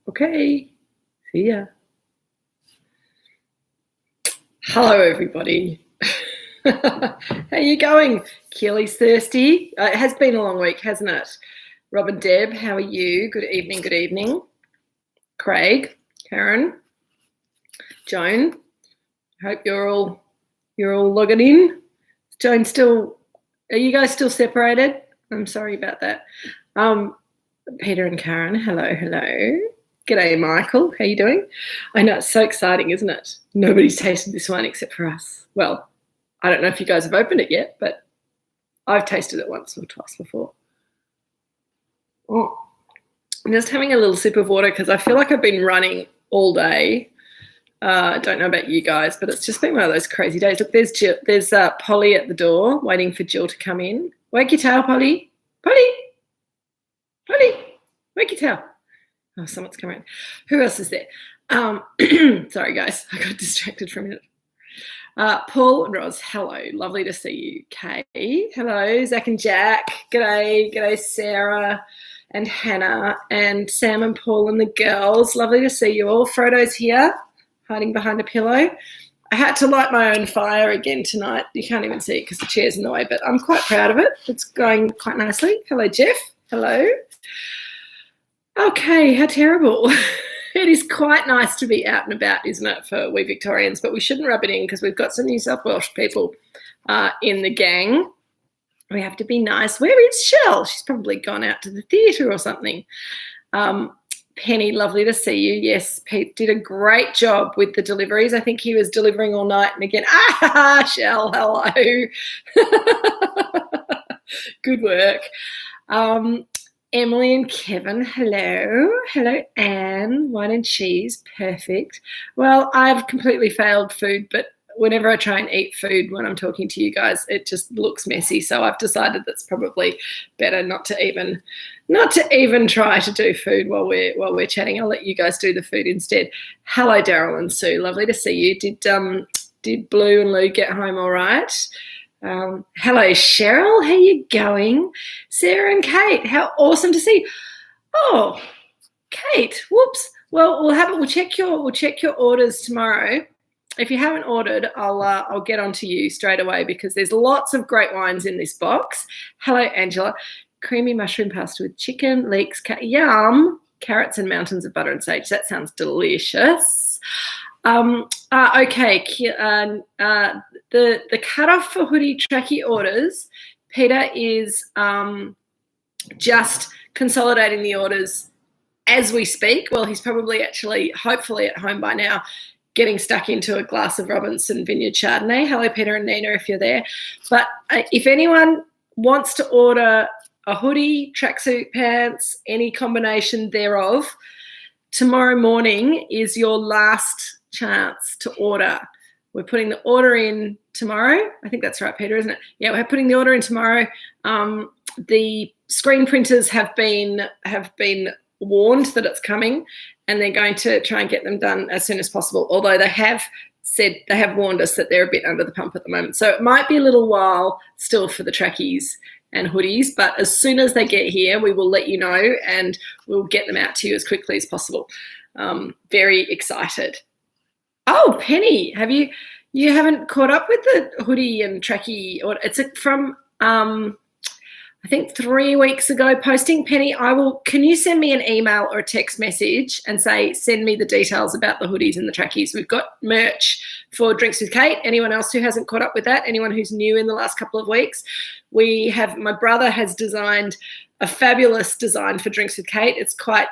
Okay, see ya. Hello, everybody. How you going? Keely's thirsty. It has been a long week, hasn't it? Rob and Deb, how are you? Good evening, good evening. Craig, Karen, Joan, hope you're all logging in. Joan are you guys still separated? I'm sorry about that. Peter and Karen, hello. G'day, Michael. How you doing? I know, it's so exciting, isn't it? Nobody's tasted this wine except for us. Well, I don't know if you guys have opened it yet, but I've tasted it once or twice before. Oh, I'm just having a little sip of water because I feel like I've been running all day. I don't know about you guys, but it's just been one of those crazy days. Look, there's Polly at the door waiting for Jill to come in. Wake your tail, Polly. Polly, wake your tail. Oh, someone's coming in. Who else is there? Sorry, guys. I got distracted for a minute. Paul and Roz, hello. Lovely to see you. Kay, hello. Zach and Jack, g'day. Sarah and Hannah and Sam and Paul and the girls. Lovely to see you all. Frodo's here, hiding behind a pillow. I had to light my own fire again tonight. You can't even see it because the chair's in the way, but I'm quite proud of it. It's going quite nicely. Hello, Jeff. Hello. Okay, how terrible. It is quite nice to be out and about, isn't it, for we Victorians, but we shouldn't rub it in because we've got some New South Welsh people in the gang. We have to be nice. Where is Shell? She's probably gone out to the theatre or something. Penny, lovely to see you. Yes, Pete did a great job with the deliveries. I think he was delivering all night and again. Shell, hello. Good work. Emily and Kevin, hello. Hello, Anne. Wine and cheese, perfect. Well, I've completely failed food, but whenever I try and eat food when I'm talking to you guys, it just looks messy. So I've decided that's probably better not to even try to do food while we're chatting. I'll let you guys do the food instead. Hello, Daryl and Sue. Lovely to see you. Did Blue and Lou get home all right? Hello, Cheryl. How you going? Sarah and Kate. How awesome to see you. Oh, Kate. Whoops. Well, we'll check your orders tomorrow. If you haven't ordered, I'll get onto you straight away because there's lots of great wines in this box. Hello, Angela. Creamy mushroom pasta with chicken, leeks, yum, carrots and mountains of butter and sage. That sounds delicious. Okay. The cutoff for hoodie trackie orders, Peter is just consolidating the orders as we speak. Well, he's probably hopefully at home by now, getting stuck into a glass of Robinson Vineyard Chardonnay. Hello, Peter and Nina, if you're there. But if anyone wants to order a hoodie, tracksuit pants, any combination thereof, tomorrow morning is your last chance to order. We're putting the order in tomorrow. I think that's right, Peter, isn't it? Yeah, we're putting the order in tomorrow. The screen printers have been warned that it's coming, and they're going to try and get them done as soon as possible. Although they have warned us that they're a bit under the pump at the moment, so it might be a little while still for the trackies and hoodies. But as soon as they get here, we will let you know, and we'll get them out to you as quickly as possible. Very excited. Oh, Penny, you haven't caught up with the hoodie and trackie? Or it's from I think 3 weeks ago posting. Penny, can you send me an email or a text message and say, send me the details about the hoodies and the trackies? We've got merch for Drinks with Kate. Anyone else who hasn't caught up with that? Anyone who's new in the last couple of weeks? My brother has designed a fabulous design for Drinks with Kate. It's quite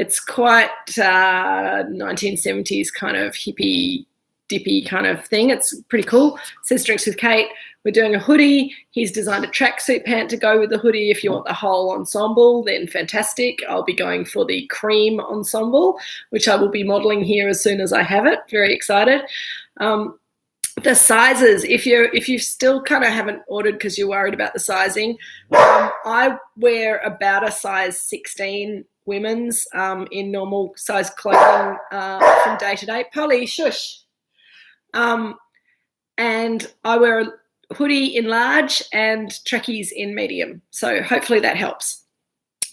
1970s kind of hippie dippy kind of thing. It's pretty cool. It says Drinks with Kate. We're doing a hoodie. He's designed a tracksuit pant to go with the hoodie. If you want the whole ensemble, then fantastic. I'll be going for the cream ensemble, which I will be modelling here as soon as I have it. Very excited. The sizes, if you still kind of haven't ordered because you're worried about the sizing, I wear about a size 16 women's in normal size clothing from day to day. Polly, shush. And I wear a hoodie in large and trackies in medium. So hopefully that helps.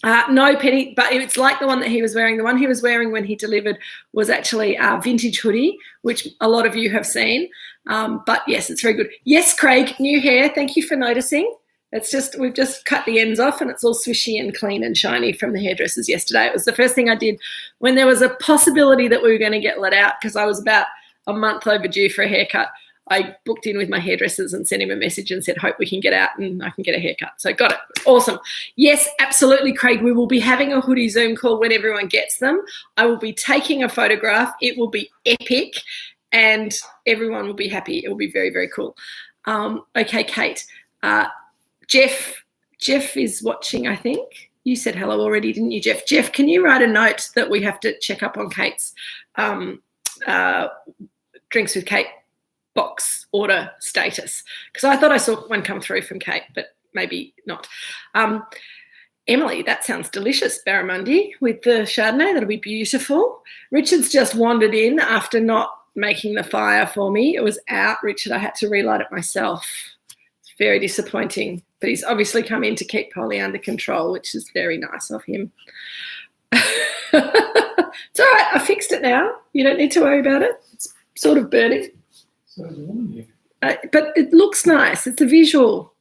No, Penny, but it's like the one that he was wearing. The one he was wearing when he delivered was actually a vintage hoodie, which a lot of you have seen. But yes, it's very good. Yes, Craig, new hair. Thank you for noticing. It's just, we've just cut the ends off and it's all swishy and clean and shiny from the hairdressers yesterday. It was the first thing I did when there was a possibility that we were going to get let out, because I was about a month overdue for a haircut. I booked in with my hairdressers and sent him a message and said, hope we can get out and I can get a haircut. So got it. Awesome. Yes, absolutely, Craig. We will be having a hoodie Zoom call when everyone gets them. I will be taking a photograph. It will be epic and everyone will be happy. It will be very, very cool. Okay, Kate. Jeff is watching, I think. You said hello already, didn't you, Jeff? Jeff, can you write a note that we have to check up on Kate's Drinks with Kate box order status, because I thought I saw one come through from Kate, but maybe not. Emily, that sounds delicious, barramundi with the Chardonnay. That'll be beautiful. Richard's just wandered in after not making the fire for me. It was out, Richard. I had to relight it myself. It's very disappointing, but he's obviously come in to keep Polly under control, which is very nice of him. It's all right. I fixed it now. You don't need to worry about it. It's sort of burning. But it looks nice. It's a visual.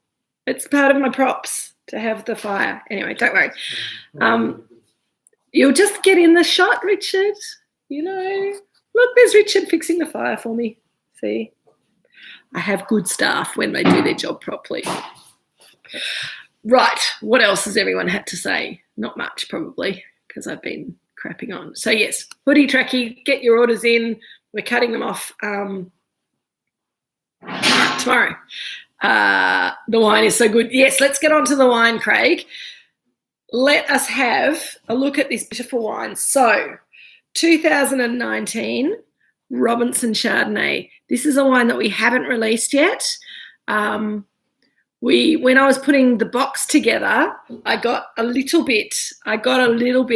It's part of my props to have the fire. Anyway, don't worry. You'll just get in the shot, Richard. You know, look, there's Richard fixing the fire for me. See, I have good staff when they do their job properly. Right. What else has everyone had to say? Not much, probably, because I've been crapping on. So yes, hoodie tracky, get your orders in. We're cutting them off tomorrow. The wine is so good. Yes, let's get on to the wine, Craig. Let us have a look at this beautiful wine. So 2019 Robinson Chardonnay. This is a wine that we haven't released yet. When I was putting the box together, I got a little bit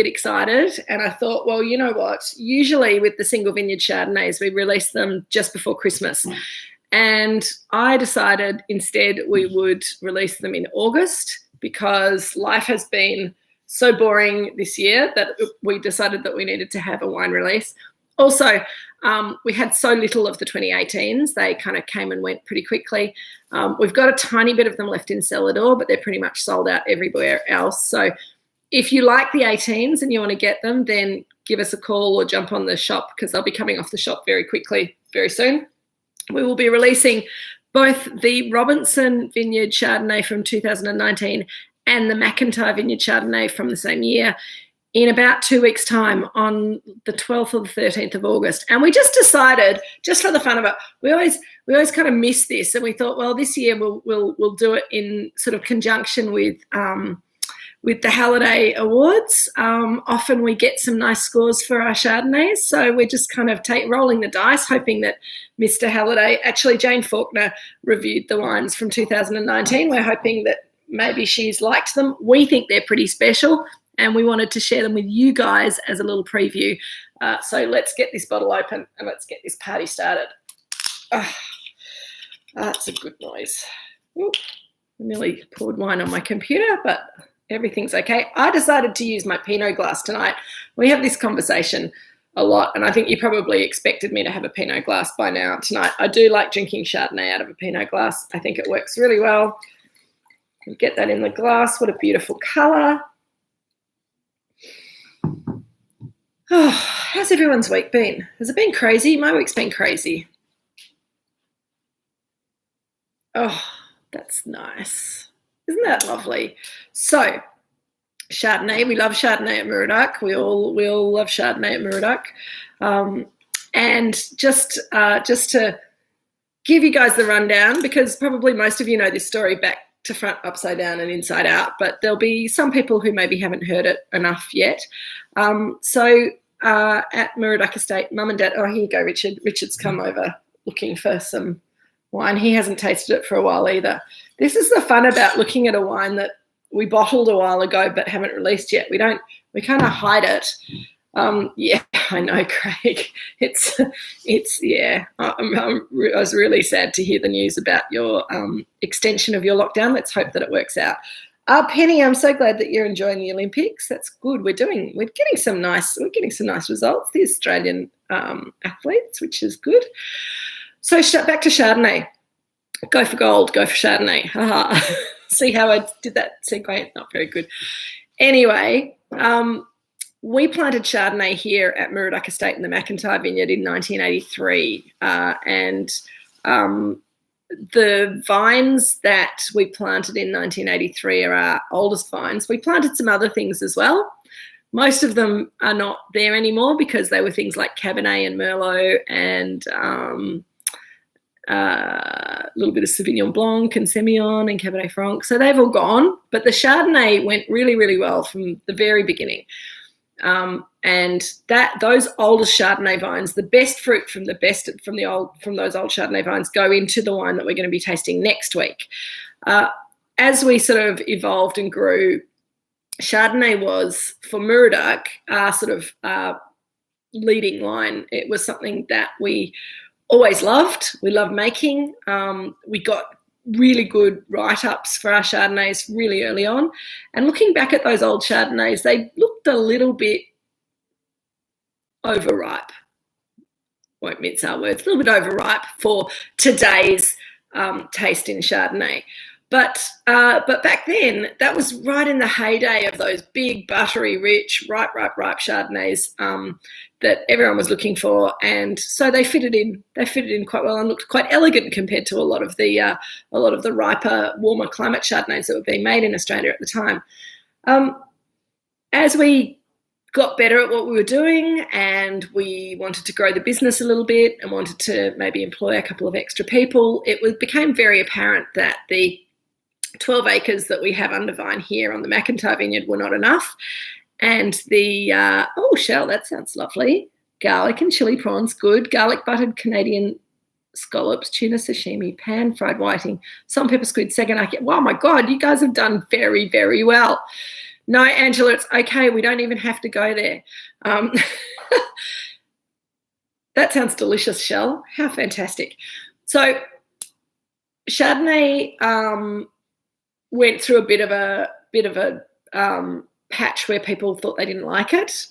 excited, and I thought, well, you know what? Usually with the single vineyard Chardonnays, we release them just before Christmas. And I decided instead we would release them in August, because life has been so boring this year that we decided that we needed to have a wine release. Also, we had so little of the 2018s. They kind of came and went pretty quickly. We've got a tiny bit of them left in cellar door, but they're pretty much sold out everywhere else. So if you like the 18s and you want to get them, then give us a call or jump on the shop, because they'll be coming off the shop very quickly, very soon. We will be releasing both the Robinson Vineyard Chardonnay from 2019 and the McIntyre Vineyard Chardonnay from the same year in about 2 weeks' time, on the 12th or the 13th of August. And we just decided, just for the fun of it, we always kind of miss this, and we thought, well, this year we'll do it in sort of conjunction with the Halliday Awards. Often we get some nice scores for our Chardonnays, so we're just kind of rolling the dice, hoping that Mr. Halliday, actually Jane Faulkner reviewed the wines from 2019. We're hoping that maybe she's liked them. We think they're pretty special, and we wanted to share them with you guys as a little preview. So let's get this bottle open and let's get this party started. That's a good noise. Ooh, I nearly poured wine on my computer, but everything's okay. I decided to use my Pinot glass tonight. We have this conversation a lot, and I think you probably expected me to have a Pinot glass by now tonight. I do like drinking Chardonnay out of a Pinot glass. I think it works really well. Get that in the glass. What a beautiful colour. Oh, how's everyone's week been? Has it been crazy? My week's been crazy. Oh, that's nice. Isn't that lovely? So, Chardonnay. We love Chardonnay at Moorooduc. We all love Chardonnay at Moorooduc. And just to give you guys the rundown, because probably most of you know this story back to front, upside down and inside out, but there'll be some people who maybe haven't heard it enough yet. At Moorooduc Estate, Mum and Dad, oh, here you go, Richard. Richard's come over looking for some wine. He hasn't tasted it for a while either. This is the fun about looking at a wine that we bottled a while ago but haven't released yet. We kind of hide it. Yeah, I know, Craig. Yeah. I was really sad to hear the news about your extension of your lockdown. Let's hope that it works out. Penny, I'm so glad that you're enjoying the Olympics. That's good. We're getting some nice results, the Australian athletes, which is good. So back to Chardonnay. Go for gold, go for Chardonnay. See how I did that segue? Not very good. Anyway, we planted Chardonnay here at Moorooduc Estate in the McIntyre vineyard in 1983, and the vines that we planted in 1983 are our oldest vines. We planted some other things as well. Most of them are not there anymore because they were things like Cabernet and Merlot and a little bit of Sauvignon Blanc and Semillon and Cabernet Franc. So they've all gone, but the Chardonnay went really, really well from the very beginning. And those oldest Chardonnay vines, the best fruit from those old Chardonnay vines go into the wine that we're going to be tasting next week. As we sort of evolved and grew, Chardonnay was, for Moorooduc, our sort of leading wine. It was something that we always loved. We loved making. We got really good write-ups for our Chardonnays really early on. And looking back at those old Chardonnays, they looked a little bit overripe. Won't mince our words. A little bit overripe for today's taste in Chardonnay. But back then, that was right in the heyday of those big, buttery, rich, ripe Chardonnays that everyone was looking for, and so they fitted in. They fitted in quite well and looked quite elegant compared to a lot of the riper, warmer climate Chardonnays that were being made in Australia at the time. As we got better at what we were doing, and we wanted to grow the business a little bit, and wanted to maybe employ a couple of extra people, became very apparent that the 12 acres that we have under vine here on the McIntyre vineyard were not enough. And Shell, that sounds lovely. Garlic and chili prawns, good. Garlic buttered Canadian scallops, tuna sashimi, pan fried whiting, salt pepper squid, saganaki. Wow, my God, you guys have done very, very well. No, Angela, it's okay. We don't even have to go there. That sounds delicious, Shell. How fantastic. So Chardonnay went through a bit of a patch where people thought they didn't like it,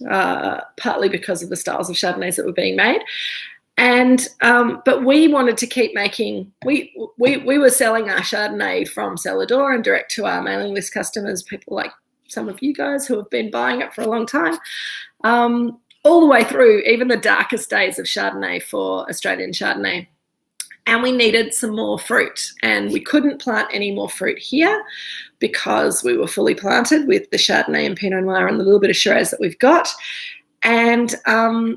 partly because of the styles of Chardonnays that were being made. And but we wanted to keep making. We were selling our Chardonnay from cellar door and direct to our mailing list customers, people like some of you guys who have been buying it for a long time, all the way through even the darkest days of Chardonnay for Australian Chardonnay. And we needed some more fruit, and we couldn't plant any more fruit here because we were fully planted with the Chardonnay and Pinot Noir and the little bit of Shiraz that we've got. And I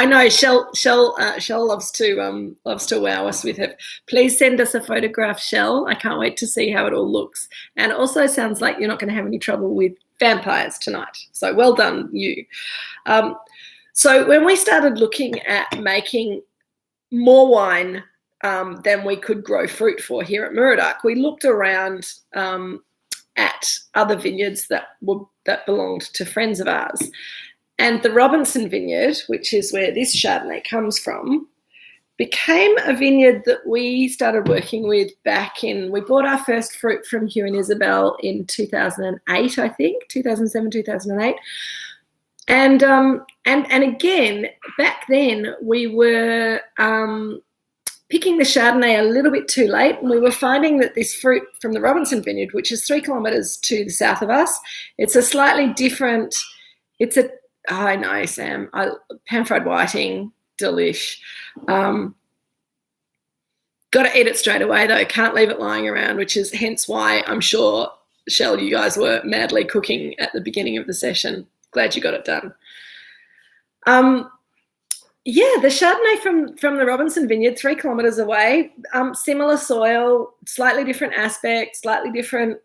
know Shell loves to wow us with it. Please send us a photograph, Shell. I can't wait to see how it all looks. And it also sounds like you're not going to have any trouble with vampires tonight. So well done, you. So when we started looking at making more wine than we could grow fruit for here at Moorooduc, we looked around at other vineyards that belonged to friends of ours. And the Robinson vineyard, which is where this Chardonnay comes from, became a vineyard that we started working with we bought our first fruit from Hugh and Isabel in 2008, I think, 2007, 2008. And again, back then we were picking the Chardonnay a little bit too late, and we were finding that this fruit from the Robinson vineyard, which is 3 kilometres to the south of us, it's a slightly different, I know, Sam, pan-fried whiting, delish. Got to eat it straight away though, can't leave it lying around, which is hence why I'm sure, Shell, you guys were madly cooking at the beginning of the session. Glad you got it done. The Chardonnay from the Robinson vineyard, 3 kilometres away, similar soil, slightly different aspects, slightly different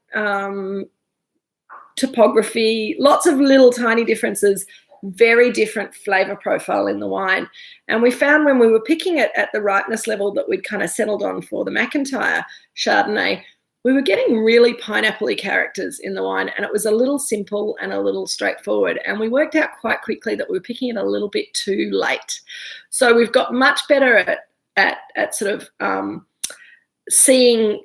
topography, lots of little tiny differences, very different flavour profile in the wine. And we found when we were picking it at the ripeness level that we'd kind of settled on for the McIntyre Chardonnay, we were getting really pineapple-y characters in the wine, and it was a little simple and a little straightforward. And we worked out quite quickly that we were picking it a little bit too late. So we've got much better at sort of seeing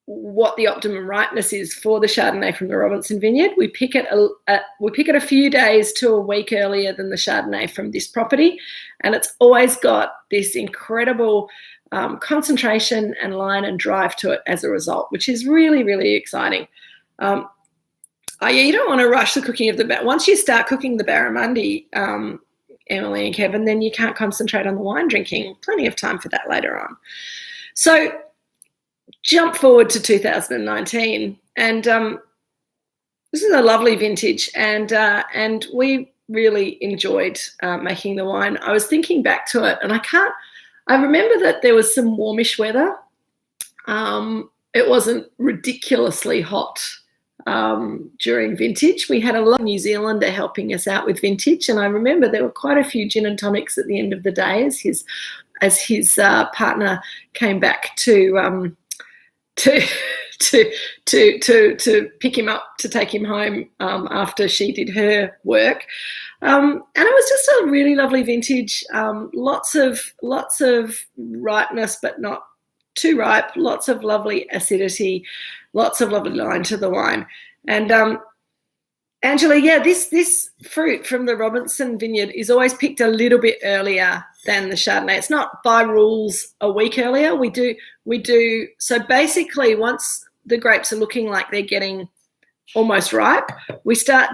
what the optimum ripeness is for the Chardonnay from the Robinson vineyard. We pick it a few days to a week earlier than the Chardonnay from this property, and it's always got this incredible concentration and line and drive to it as a result, which is really, really exciting. You don't want to rush the cooking of the once you start cooking the barramundi, Emily and Kevin, then you can't concentrate on the wine drinking. Plenty of time for that later on. So jump forward to 2019, and this is a lovely vintage, and we really enjoyed making the wine. I was thinking back to it, and I remember that there was some warmish weather. It wasn't ridiculously hot during vintage. We had a lot of New Zealander helping us out with vintage, and I remember there were quite a few gin and tonics at the end of the day as his partner came back to pick him up to take him home after she did her work. And it was just a really lovely vintage. Lots of ripeness, but not too ripe. Lots of lovely acidity. Lots of lovely line to the wine. And Angela, yeah, this fruit from the Robinson vineyard is always picked a little bit earlier than the Chardonnay. It's not by rules a week earlier. We do. So basically, once the grapes are looking like they're getting almost ripe, we start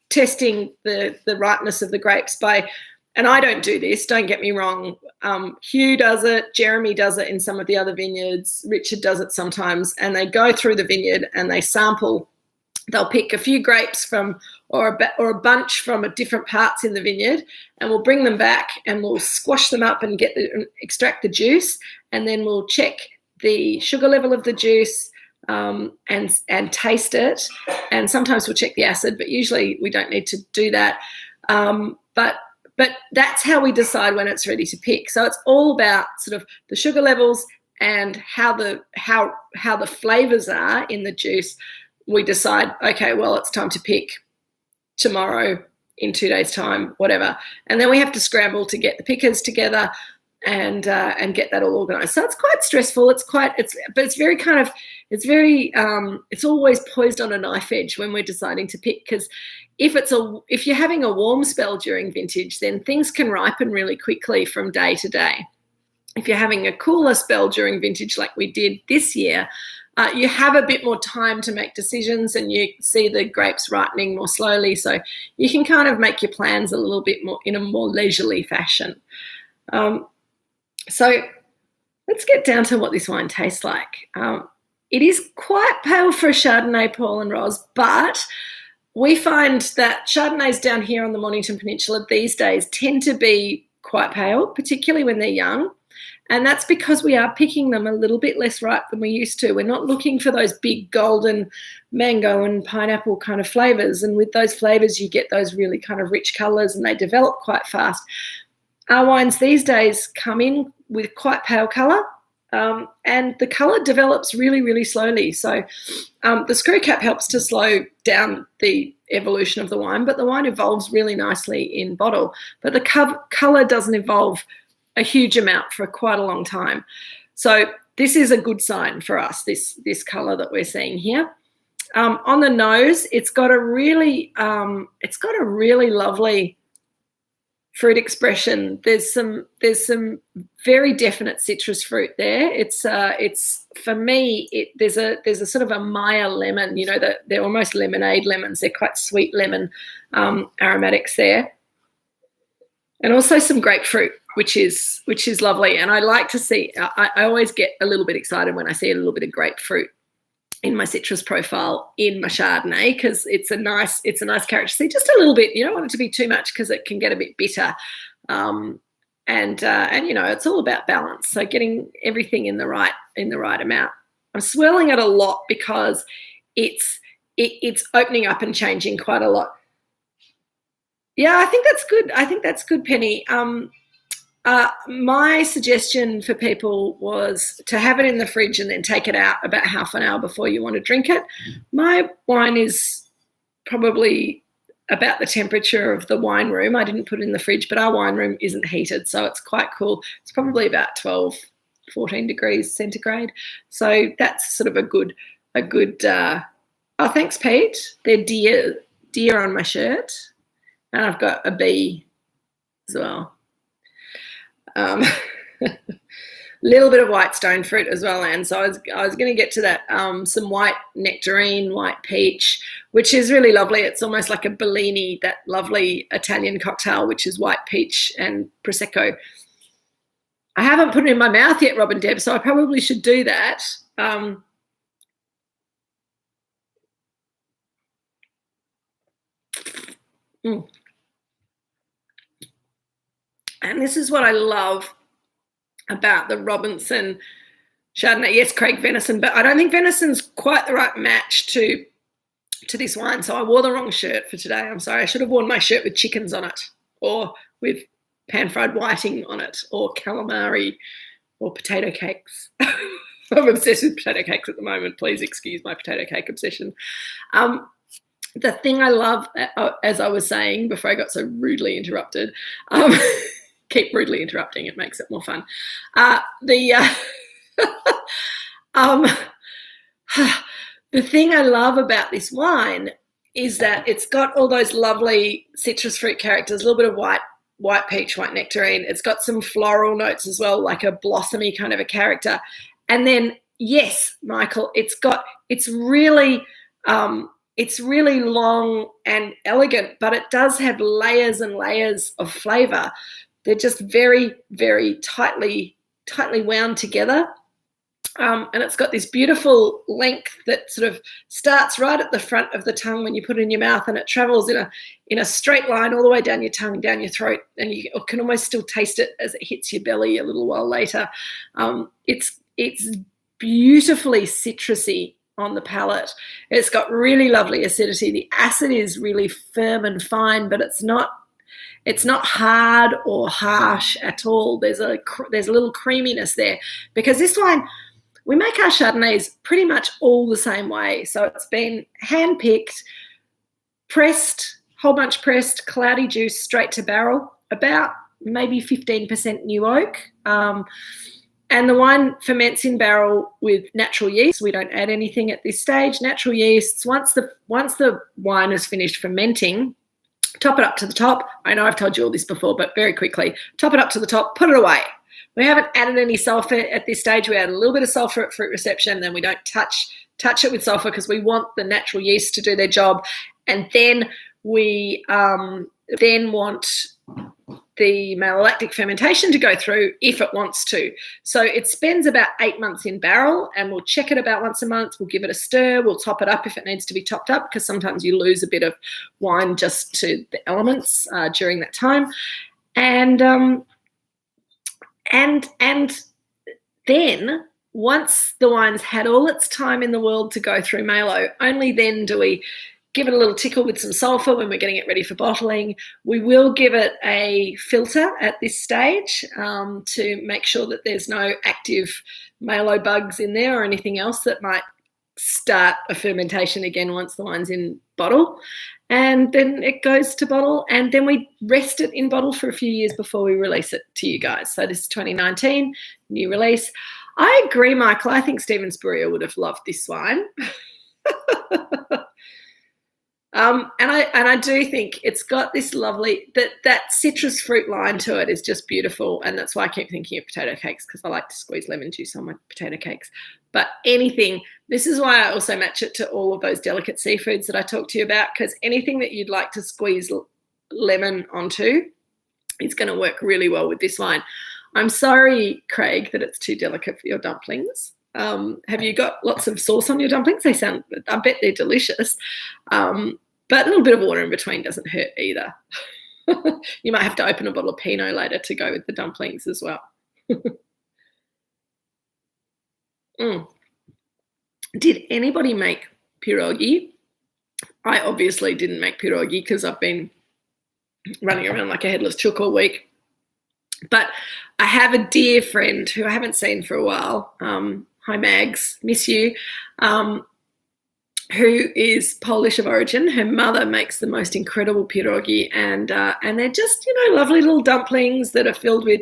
testing the ripeness of the grapes by, and I don't do this, don't get me wrong. Hugh does it, Jeremy does it in some of the other vineyards, Richard does it sometimes, and they go through the vineyard and they sample. They'll pick a few grapes from or a bunch from different parts in the vineyard, and we'll bring them back and we'll squash them up and extract the juice, and then we'll check the sugar level of the juice and taste it. And sometimes we'll check the acid, but usually we don't need to do that. But that's how we decide when it's ready to pick. So it's all about sort of the sugar levels and how the flavours are in the juice. We decide, okay, well, it's time to pick tomorrow, in 2 days' time, whatever. And then we have to scramble to get the pickers together and get that all organised. So it's quite stressful. It's always poised on a knife edge when we're deciding to pick, because if you're having a warm spell during vintage, then things can ripen really quickly from day to day. If you're having a cooler spell during vintage like we did this year, you have a bit more time to make decisions and you see the grapes ripening more slowly, so you can kind of make your plans a little bit more in a more leisurely fashion. So let's get down to what this wine tastes like. It is quite pale for a Chardonnay, Paul and Roz, but we find that Chardonnays down here on the Mornington Peninsula these days tend to be quite pale, particularly when they're young. And that's because we are picking them a little bit less ripe than we used to. We're not looking for those big golden mango and pineapple kind of flavours. And with those flavours, you get those really kind of rich colours and they develop quite fast. Our wines these days come in with quite pale colour, and the colour develops really, really slowly. So the screw cap helps to slow down the evolution of the wine, but the wine evolves really nicely in bottle. But the colour doesn't evolve a huge amount for quite a long time. So this is a good sign for us, this colour that we're seeing here. On the nose, it's got a really lovely fruit expression. There's some very definite citrus fruit there. It's for me, there's a sort of a Maya lemon. You know, they're almost lemonade lemons. They're quite sweet lemon aromatics there, and also some grapefruit, which is lovely. And I like to see. I always get a little bit excited when I see a little bit of grapefruit in my citrus profile in my Chardonnay, because it's a nice character. See, just a little bit. You don't want it to be too much because it can get a bit bitter. And you know, it's all about balance. So getting everything in the right amount. I'm swirling it a lot because it's opening up and changing quite a lot. Yeah, I think that's good. Penny. My suggestion for people was to have it in the fridge and then take it out about half an hour before you want to drink it. My wine is probably about the temperature of the wine room. I didn't put it in the fridge, but our wine room isn't heated, so it's quite cool. It's probably about 12 14 degrees centigrade. So that's sort of a good. Oh, thanks, Pete. They're deer on my shirt, and I've got a bee as well. Little bit of white stone fruit as well, and so I was going to get to that. Some white nectarine, white peach, which is really lovely. It's almost like a Bellini, that lovely Italian cocktail, which is white peach and prosecco. I haven't put it in my mouth yet, Rob and Deb, so I probably should do that. And this is what I love about the Robinson Chardonnay. Yes, Craig, venison, but I don't think venison's quite the right match to this wine. So I wore the wrong shirt for today. I'm sorry. I should have worn my shirt with chickens on it, or with pan-fried whiting on it, or calamari, or potato cakes. I'm obsessed with potato cakes at the moment. Please excuse my potato cake obsession. The thing I love, as I was saying before I got so rudely interrupted, keep rudely interrupting, it makes it more fun. The thing I love about this wine is that it's got all those lovely citrus fruit characters, a little bit of white peach, white nectarine. It's got some floral notes as well, like a blossomy kind of a character. And then, yes, Michael, it's really long and elegant, but it does have layers and layers of flavour. They're just very, very tightly wound together. And it's got this beautiful length that sort of starts right at the front of the tongue when you put it in your mouth, and it travels in a straight line all the way down your tongue, down your throat, and you can almost still taste it as it hits your belly a little while later. It's beautifully citrusy on the palate. It's got really lovely acidity. The acid is really firm and fine, but it's not hard or harsh at all. There's a little creaminess there, because this wine, we make our Chardonnays pretty much all the same way. So it's been hand-picked, pressed, whole bunch pressed, cloudy juice, straight to barrel, about maybe 15% new oak. And the wine ferments in barrel with natural yeast. We don't add anything at this stage. Natural yeasts, once the wine is finished fermenting, top it up to the top. I know I've told you all this before, but very quickly, top it up to the top, put it away. We haven't added any sulphur at this stage. We add a little bit of sulphur at fruit reception, then we don't touch it with sulphur because we want the natural yeast to do their job. And then we then want the malolactic fermentation to go through if it wants to. So it spends about 8 months in barrel, and we'll check it about once a month. We'll give it a stir. We'll top it up if it needs to be topped up, because sometimes you lose a bit of wine just to the elements during that time. And then once the wine's had all its time in the world to go through malo, only then do we give it a little tickle with some sulphur when we're getting it ready for bottling. We will give it a filter at this stage to make sure that there's no active malo bugs in there or anything else that might start a fermentation again once the wine's in bottle. And then it goes to bottle, and then we rest it in bottle for a few years before we release it to you guys. So this is 2019, new release. I agree, Michael. I think Stephen Spurrier would have loved this wine. And I do think it's got this lovely, that citrus fruit line to it is just beautiful, and that's why I keep thinking of potato cakes, because I like to squeeze lemon juice on my potato cakes. But anything, this is why I also match it to all of those delicate seafoods that I talked to you about, because anything that you'd like to squeeze lemon onto is going to work really well with this wine. I'm sorry, Craig, that it's too delicate for your dumplings. Have you got lots of sauce on your dumplings? I bet they're delicious. But a little bit of water in between doesn't hurt either. You might have to open a bottle of Pinot later to go with the dumplings as well. Did anybody make pierogi? I obviously didn't make pierogi because I've been running around like a headless chook all week. But I have a dear friend who I haven't seen for a while. Hi, Mags, miss you. Who is Polish of origin. Her mother makes the most incredible pierogi, and they're just, lovely little dumplings that are filled with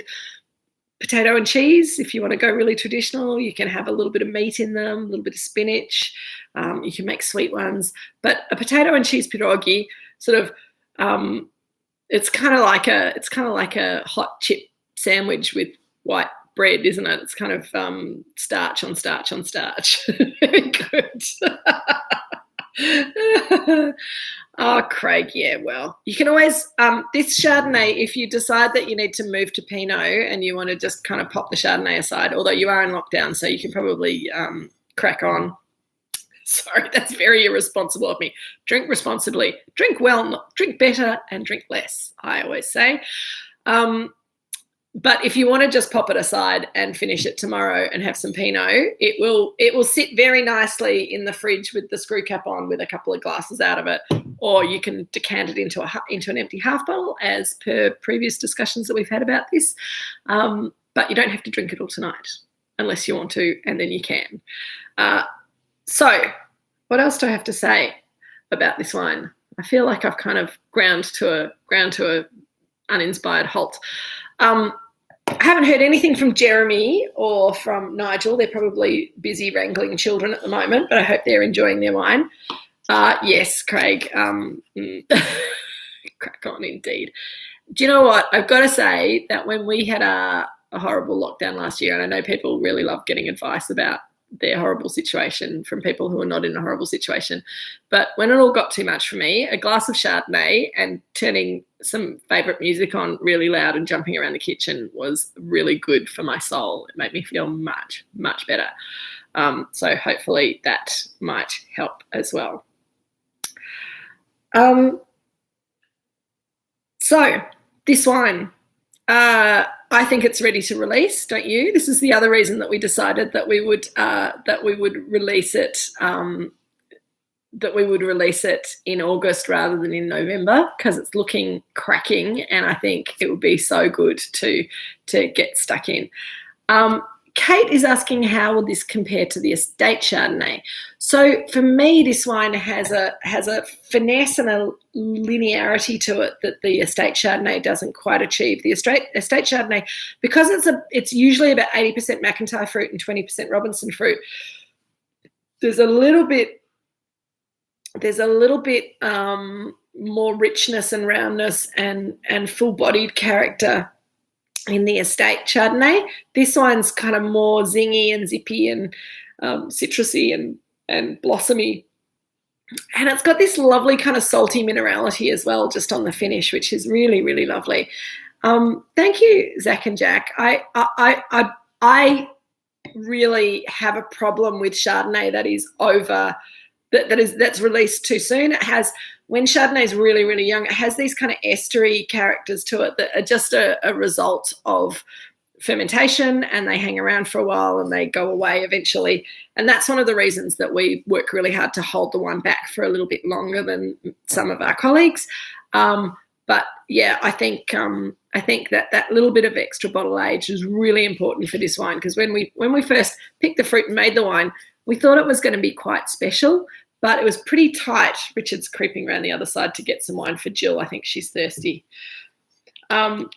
potato and cheese. If you want to go really traditional, you can have a little bit of meat in them, a little bit of spinach. You can make sweet ones. But a potato and cheese pierogi sort of it's kind of like a hot chip sandwich with white bread, isn't it? It's kind of starch on starch on starch. Very good. Oh, Craig, yeah, well, you can always, this Chardonnay, if you decide that you need to move to Pinot and you want to just kind of pop the Chardonnay aside, although you are in lockdown, so you can probably crack on. Sorry, that's very irresponsible of me. Drink responsibly, drink well, drink better, and drink less, I always say. But if you want to just pop it aside and finish it tomorrow and have some Pinot, it will sit very nicely in the fridge with the screw cap on with a couple of glasses out of it, or you can decant it into an empty half bottle, as per previous discussions that we've had about this. But you don't have to drink it all tonight unless you want to, and then you can. So what else do I have to say about this wine? I feel like I've kind of ground to a uninspired halt. I haven't heard anything from Jeremy or from Nigel. They're probably busy wrangling children at the moment, but I hope they're enjoying their wine. Yes, Craig. Crack on indeed. Do you know what? I've got to say that when we had a horrible lockdown last year, and I know people really love getting advice about their horrible situation from people who are not in a horrible situation, but when it all got too much for me, a glass of Chardonnay and turning some favourite music on really loud and jumping around the kitchen was really good for my soul. It made me feel much, much better. So hopefully that might help as well. So this wine, I think it's ready to release, don't you? This is the other reason that we decided that we would release it in August rather than in November, because it's looking cracking, and I think it would be so good to get stuck in. Kate is asking, how will this compare to the estate Chardonnay? So for me, this wine has a finesse and a linearity to it that the estate Chardonnay doesn't quite achieve. The estate Chardonnay, because it's usually about 80% McIntyre fruit and 20% Robinson fruit, there's a little bit more richness and roundness and full-bodied character in the estate Chardonnay. This one's kind of more zingy and zippy and citrusy and blossomy. And it's got this lovely kind of salty minerality as well, just on the finish, which is really, really lovely. Thank you, Zach and Jack. I really have a problem with Chardonnay that is that's released too soon. It has, when Chardonnay is really, really young, it has these kind of estery characters to it that are just a result of fermentation, and they hang around for a while and they go away eventually. And that's one of the reasons that we work really hard to hold the wine back for a little bit longer than some of our colleagues. But yeah, I think that little bit of extra bottle age is really important for this wine, because when we first picked the fruit and made the wine, we thought it was going to be quite special, but it was pretty tight. Richard's creeping around the other side to get some wine for Jill. I think she's thirsty. That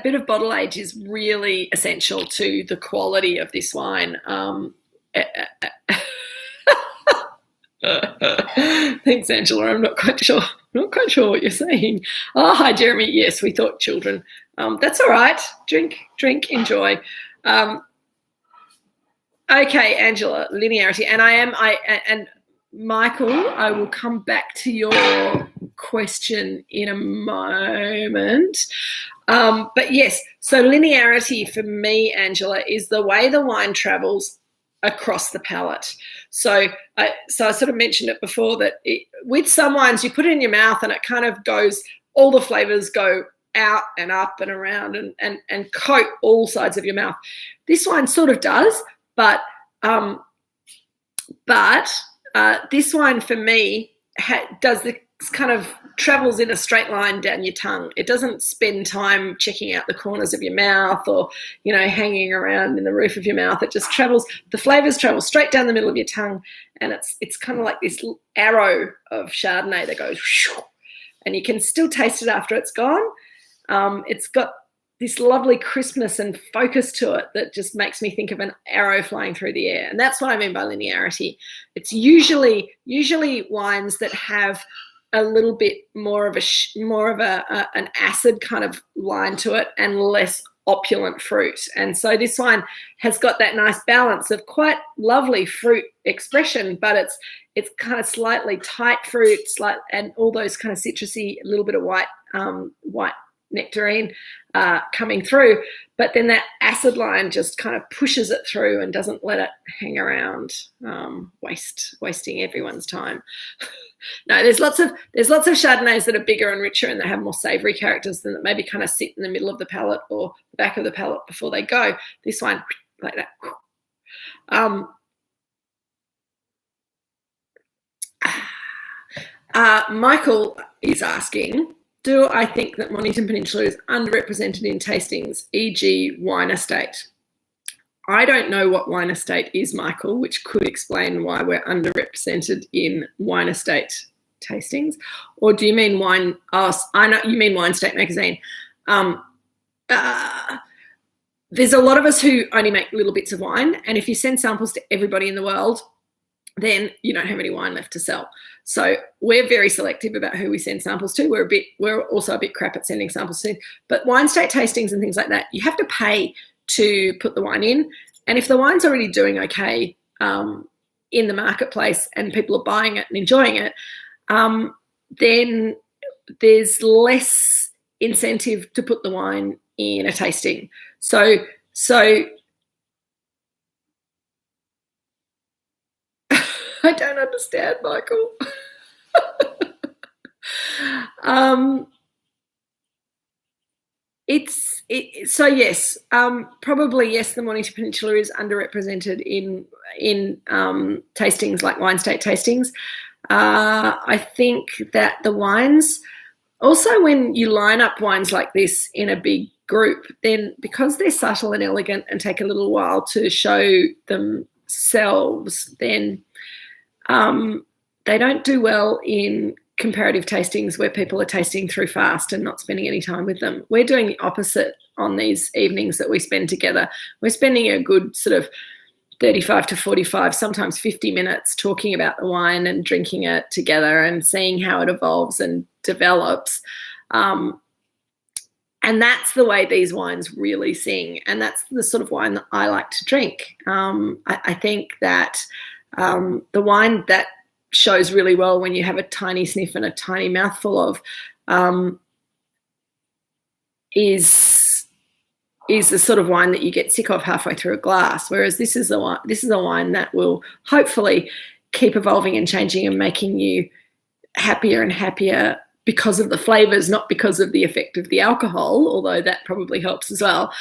bit of bottle age is really essential to the quality of this wine. Thanks, Angela. I'm not quite sure what you're saying. Oh, hi, Jeremy. Yes, we thought children. That's all right. Drink, enjoy. Okay, Angela, linearity. And Michael, I will come back to your question in a moment. But yes, so linearity for me, Angela, is the way the wine travels across the palate. So I sort of mentioned it before that with some wines, you put it in your mouth and it kind of goes, all the flavours go out and up and around and coat all sides of your mouth. This wine sort of does, but this wine for me does the kind of travels in a straight line down your tongue. It doesn't spend time checking out the corners of your mouth or, hanging around in the roof of your mouth. It just travels, the flavours travel straight down the middle of your tongue, and it's kind of like this arrow of Chardonnay that goes whoosh, and you can still taste it after it's gone. It's got this lovely crispness and focus to it that just makes me think of an arrow flying through the air. And that's what I mean by linearity. It's usually wines that have a little bit more of an acid kind of line to it and less opulent fruit. And so this wine has got that nice balance of quite lovely fruit expression, but it's kind of slightly tight fruit, and all those kind of citrusy, a little bit of white nectarine coming through, but then that acid line just kind of pushes it through and doesn't let it hang around, wasting everyone's time. No, there's lots of Chardonnays that are bigger and richer and that have more savoury characters than that maybe kind of sit in the middle of the palate or the back of the palate before they go. This one, like that. Michael is asking, do I think that Mornington Peninsula is underrepresented in tastings, e.g. wine estate? I don't know what wine estate is, Michael, which could explain why we're underrepresented in wine estate tastings. Or do you mean wine? Oh, I know you mean Wine Estate magazine. There's a lot of us who only make little bits of wine, and if you send samples to everybody in the world, then you don't have any wine left to sell. So we're very selective about who we send samples to. We're also a bit crap at sending samples to. But wine estate tastings and things like that, you have to pay to put the wine in. And if the wine's already doing okay in the marketplace and people are buying it and enjoying it, then there's less incentive to put the wine in a tasting. So I don't understand, Michael. So yes, probably yes, the Mornington Peninsula is underrepresented in tastings like wine estate tastings. I think that the wines, also when you line up wines like this in a big group, then because they're subtle and elegant and take a little while to show themselves, then they don't do well in comparative tastings where people are tasting through fast and not spending any time with them. We're doing the opposite on these evenings that we spend together. We're spending a good sort of 35 to 45, sometimes 50 minutes talking about the wine and drinking it together and seeing how it evolves and develops. And that's the way these wines really sing. And that's the sort of wine that I like to drink. I think that the wine that shows really well when you have a tiny sniff and a tiny mouthful of is the sort of wine that you get sick of halfway through a glass, whereas this is a wine that will hopefully keep evolving and changing and making you happier and happier because of the flavours, not because of the effect of the alcohol, although that probably helps as well,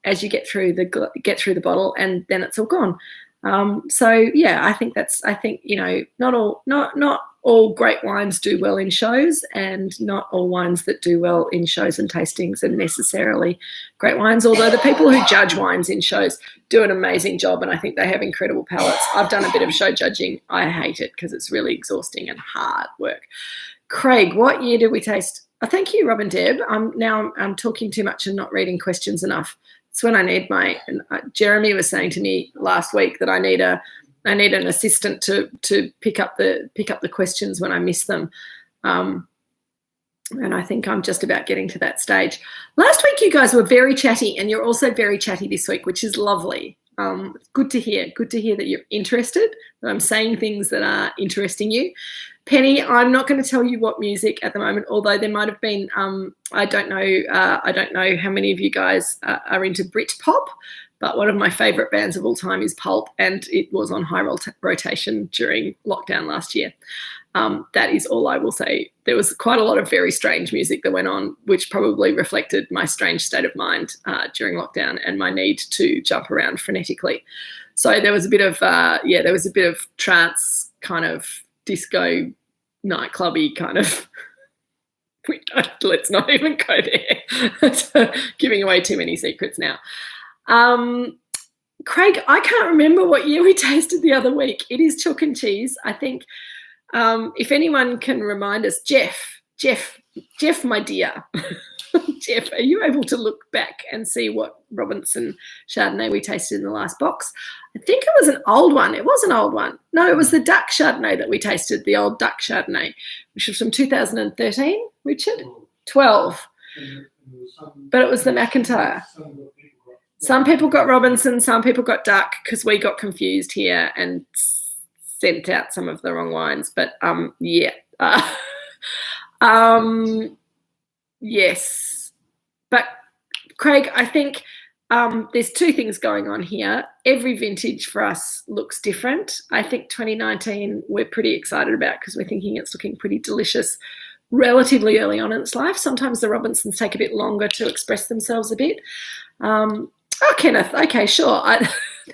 as you get through the bottle, and then it's all gone. So yeah, I think not all great wines do well in shows, and not all wines that do well in shows and tastings are necessarily great wines, although the people who judge wines in shows do an amazing job, and I think they have incredible palates. I've done a bit of show judging. I hate it because it's really exhausting and hard work. Craig, what year did we taste? Oh, thank you, Rob and Deb. I'm talking too much and not reading questions enough. It's when I need Jeremy was saying to me last week that I need an assistant to pick up the questions when I miss them. And I think I'm just about getting to that stage. Last week you guys were very chatty, and you're also very chatty this week, which is lovely. Good to hear. Good to hear that you're interested, that I'm saying things that are interesting you. Penny, I'm not going to tell you what music at the moment, although there might have been, I don't know how many of you guys are into Britpop, but one of my favourite bands of all time is Pulp, and it was on high rotation during lockdown last year. That is all I will say. There was quite a lot of very strange music that went on, which probably reflected my strange state of mind during lockdown and my need to jump around frenetically. So there was a bit of trance kind of disco nightclubby kind of. Let's not even go there. Giving away too many secrets now. Craig, I can't remember what year we tasted the other week. It is chalk and cheese, I think. If anyone can remind us, Jeff, Jeff, my dear, Jeff, are you able to look back and see what Robinson Chardonnay we tasted in the last box? I think it was an old one. It was an old one. No, it was the Duck Chardonnay that we tasted, the old Duck Chardonnay, which was from 2013, Richard? 12. But it was the McIntyre. Some people got Robinson, some people got Duck, because we got confused here and sent out some of the wrong wines. But yeah. Yes. But Craig, I think there's two things going on here. Every vintage for us looks different. I think 2019 we're pretty excited about because we're thinking it's looking pretty delicious relatively early on in its life. Sometimes the Robinsons take a bit longer to express themselves a bit. Oh, Kenneth, okay, sure.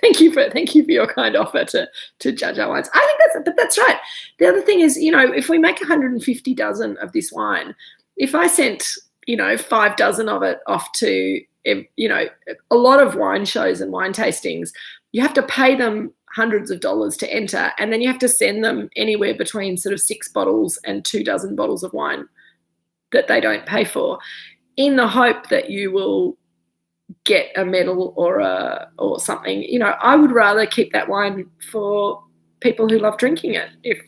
Thank you for your kind offer to judge our wines. I think that's right. The other thing is, if we make 150 dozen of this wine, if I sent 5 dozen of it off to a lot of wine shows and wine tastings, you have to pay them hundreds of dollars to enter, and then you have to send them anywhere between sort of 6 bottles and 2 dozen bottles of wine that they don't pay for, in the hope that you will get a medal or something. I would rather keep that wine for people who love drinking it. If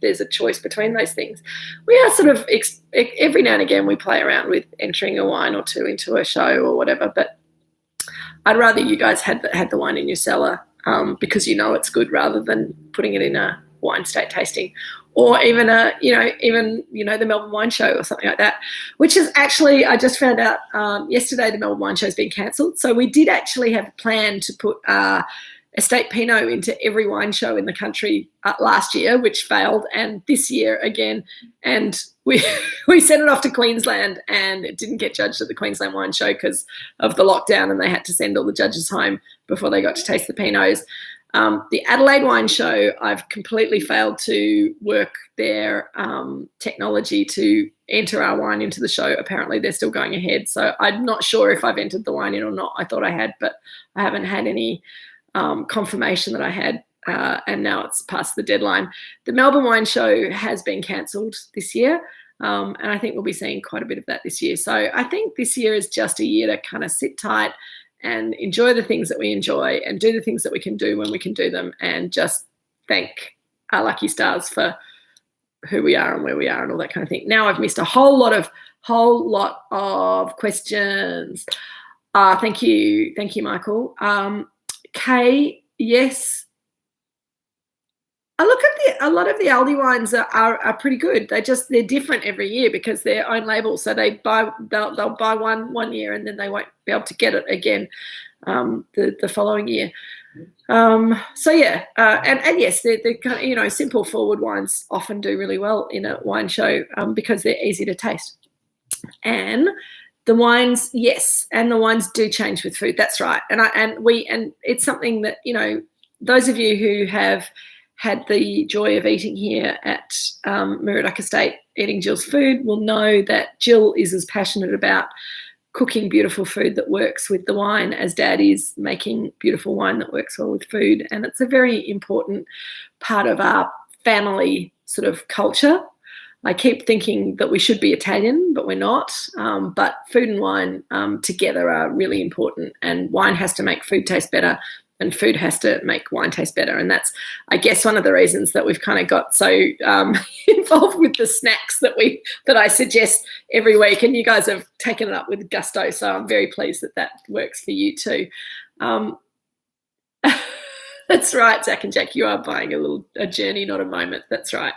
there's a choice between those things, we are sort of every now and again we play around with entering a wine or two into a show or whatever. But I'd rather you guys had the wine in your cellar because it's good, rather than putting it in a wine state tasting, or even the Melbourne Wine Show or something like that, which is actually, I just found out yesterday, the Melbourne Wine Show has been cancelled. So we did actually have a plan to put estate Pinot into every wine show in the country last year, which failed, and this year again. And we sent it off to Queensland, and it didn't get judged at the Queensland Wine Show because of the lockdown, and they had to send all the judges home before they got to taste the Pinots. The Adelaide Wine Show, I've completely failed to work their technology to enter our wine into the show. Apparently they're still going ahead. So I'm not sure if I've entered the wine in or not. I thought I had, but I haven't had any confirmation that I had, and now it's past the deadline. The Melbourne Wine Show has been cancelled this year, and I think we'll be seeing quite a bit of that this year. So I think this year is just a year to kind of sit tight and enjoy the things that we enjoy and do the things that we can do when we can do them, and just thank our lucky stars for who we are and where we are and all that kind of thing. Now I've missed a whole lot of questions. Thank you, Michael. Kay, yes. I look at a lot of the Aldi wines are pretty good. They're different every year because they're own label. So they'll buy one year and then they won't be able to get it again the following year. So yeah, and yes, they're kind of, simple forward wines often do really well in a wine show because they're easy to taste. And the wines, yes, and the wines do change with food. That's right. And it's something that, those of you who have had the joy of eating here at Moorooduc Estate, eating Jill's food, will know that Jill is as passionate about cooking beautiful food that works with the wine as Dad is making beautiful wine that works well with food. And it's a very important part of our family sort of culture. I keep thinking that we should be Italian, but we're not. But food and wine together are really important, and wine has to make food taste better, and food has to make wine taste better. And that's, I guess, one of the reasons that we've kind of got so involved with the snacks that I suggest every week. And you guys have taken it up with gusto. So I'm very pleased that works for you too. That's right, Zach and Jack, you are buying a journey, not a moment. That's right.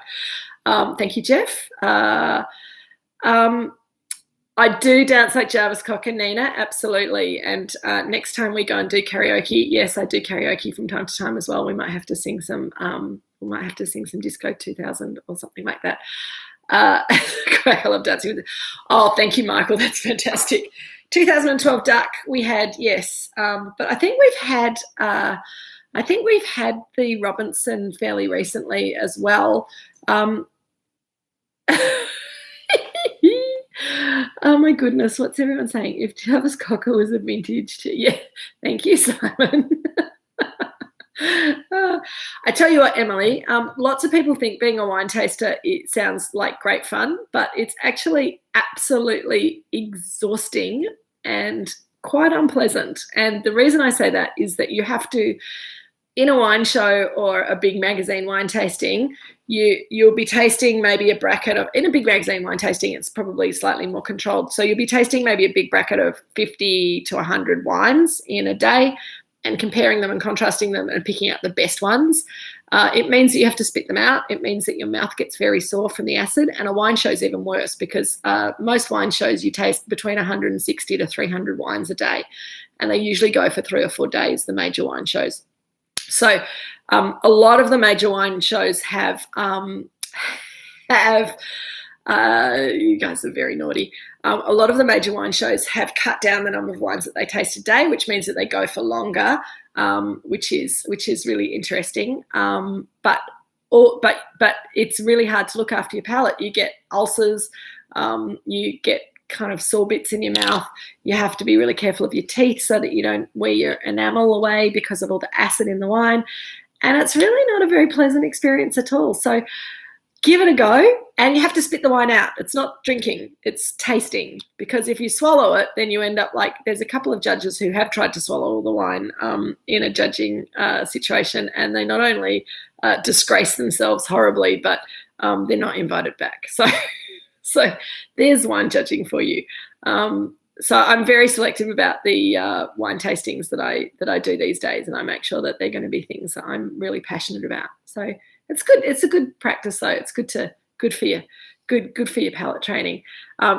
Thank you, Jeff. I do dance like Jarvis Cock and Nina, absolutely. And next time we go and do karaoke, yes, I do karaoke from time to time as well. We might have to sing some Disco 2000 or something like that. I love dancing with it. Oh, thank you, Michael. That's fantastic. 2012 Duck we had, yes, but I think we've had the Robinson fairly recently as well. Oh my goodness, what's everyone saying? If Jarvis Cocker was a vintage, yeah, thank you, Simon. I tell you what, Emily, lots of people think being a wine taster, it sounds like great fun, but it's actually absolutely exhausting and quite unpleasant. And the reason I say that is that you have to, in a wine show or a big magazine wine tasting, you'll be tasting maybe a bracket of, in a big magazine wine tasting, it's probably slightly more controlled. So you'll be tasting maybe a big bracket of 50 to 100 wines in a day and comparing them and contrasting them and picking out the best ones. It means that you have to spit them out. It means that your mouth gets very sore from the acid, and a wine show is even worse because most wine shows you taste between 160 to 300 wines a day, and they usually go for 3 or 4 days, the major wine shows. So a lot of the major wine shows have you guys are very naughty. A lot of the major wine shows have cut down the number of wines that they taste a day, which means that they go for longer, which is really interesting. But it's really hard to look after your palate. You get ulcers, you get kind of sore bits in your mouth. You have to be really careful of your teeth so that you don't wear your enamel away because of all the acid in the wine. And it's really not a very pleasant experience at all. So give it a go, and you have to spit the wine out. It's not drinking, it's tasting, because if you swallow it, then you end up like, there's a couple of judges who have tried to swallow all the wine in a judging situation, and they not only disgrace themselves horribly, but they're not invited back. So there's wine judging for you. So I'm very selective about the wine tastings that I do these days, and I make sure that they're going to be things that I'm really passionate about. So it's good. It's a good practice, though. It's good for you, good for your palate training.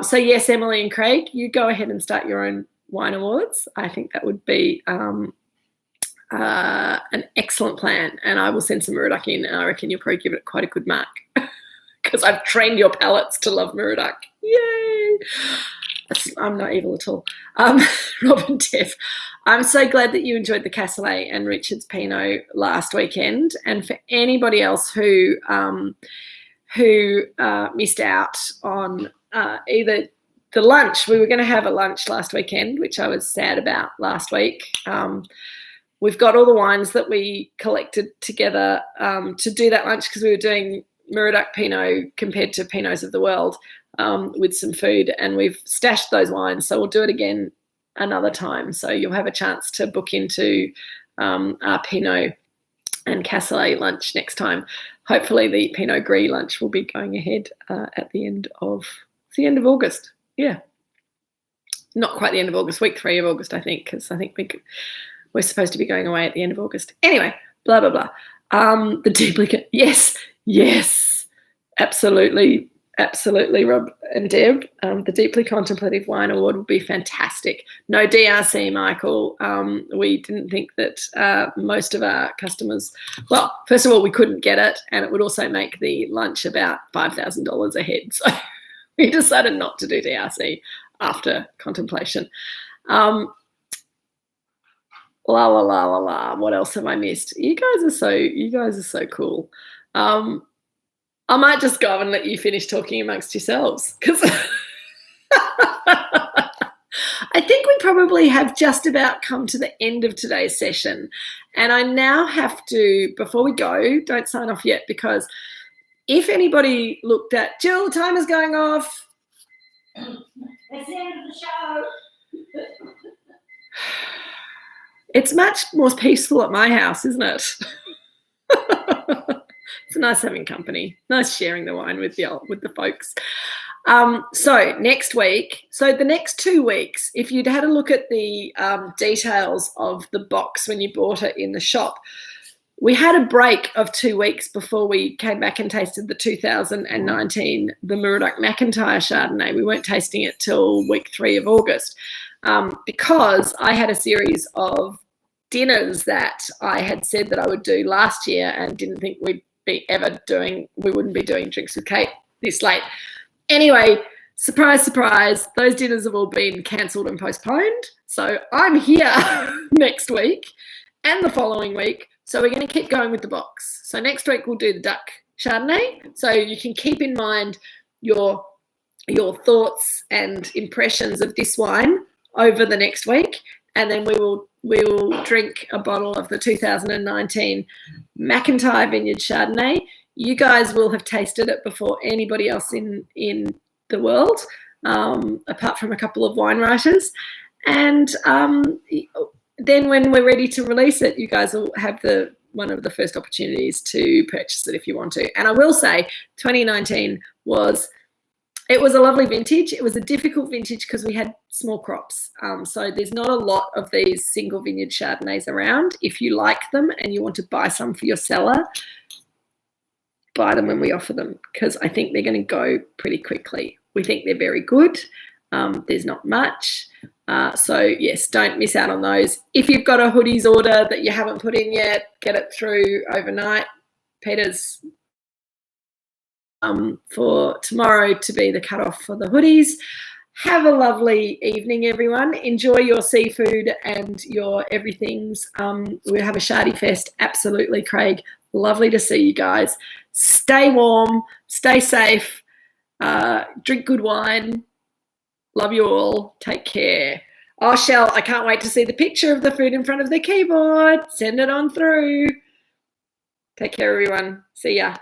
So yes, Emily and Craig, you go ahead and start your own wine awards. I think that would be an excellent plan, and I will send some Moorooduc in, and I reckon you'll probably give it quite a good mark because I've trained your palates to love Moorooduc. Yay! I'm not evil at all. Robin Dev, I'm so glad that you enjoyed the Cassoulet and Richard's Pinot last weekend. And for anybody else who missed out on either the lunch, we were going to have a lunch last weekend, which I was sad about last week. We've got all the wines that we collected together to do that lunch because we were doing Moorooduc Pinot compared to Pinots of the world. With some food, and we've stashed those wines, so we'll do it again another time. So you'll have a chance to book into our Pinot and Cassoulet lunch next time. Hopefully the Pinot Gris lunch will be going ahead at the end of August. Yeah, not quite the end of August, week 3 of August, I think, because I think we're supposed to be going away at the end of August. Anyway, blah blah blah. The duplicate, yes, absolutely. Absolutely, Rob and Deb. The Deeply Contemplative Wine Award would be fantastic. No DRC, Michael. We didn't think that most of our customers, well, first of all, we couldn't get it, and it would also make the lunch about $5,000 a head. So we decided not to do DRC after contemplation. La la la la la. What else have I missed? You guys are so cool. I might just go and let you finish talking amongst yourselves, because I think we probably have just about come to the end of today's session. And I now have to, before we go, don't sign off yet, because if anybody looked at, Jill, the timer's going off. It's the end of the show. It's much more peaceful at my house, isn't it? It's nice having company, nice sharing the wine with the folks. So next week, the next 2 weeks, if you'd had a look at the details of the box when you bought it in the shop, we had a break of 2 weeks before we came back and tasted the 2019, the Moorooduc McIntyre Chardonnay. We weren't tasting it till week 3 of August because I had a series of dinners that I had said that I would do last year and didn't think we wouldn't be doing Drinks with Kate this late. Anyway, surprise, surprise, those dinners have all been cancelled and postponed. So I'm here next week and the following week. So we're going to keep going with the box. So next week we'll do the Duck Chardonnay. So you can keep in mind your thoughts and impressions of this wine over the next week. and then we will drink a bottle of the 2019 McIntyre Vineyard Chardonnay. You guys will have tasted it before anybody else in the world, apart from a couple of wine writers. And then when we're ready to release it, you guys will have one of the first opportunities to purchase it if you want to. And I will say 2019 was a lovely vintage. It was a difficult vintage because we had small crops. So there's not a lot of these single vineyard Chardonnays around. If you like them and you want to buy some for your cellar, buy them when we offer them, because I think they're going to go pretty quickly. We think they're very good. There's not much. So yes, don't miss out on those. If you've got a hoodies order that you haven't put in yet, get it through overnight. Peter's for tomorrow to be the cutoff for the hoodies. Have a lovely evening, everyone. Enjoy your seafood and your everythings. We have a Shardy Fest. Absolutely, Craig. Lovely to see you guys. Stay warm, stay safe, drink good wine. Love you all. Take care. Oh, Shell, I can't wait to see the picture of the food in front of the keyboard. Send it on through. Take care, everyone. See ya.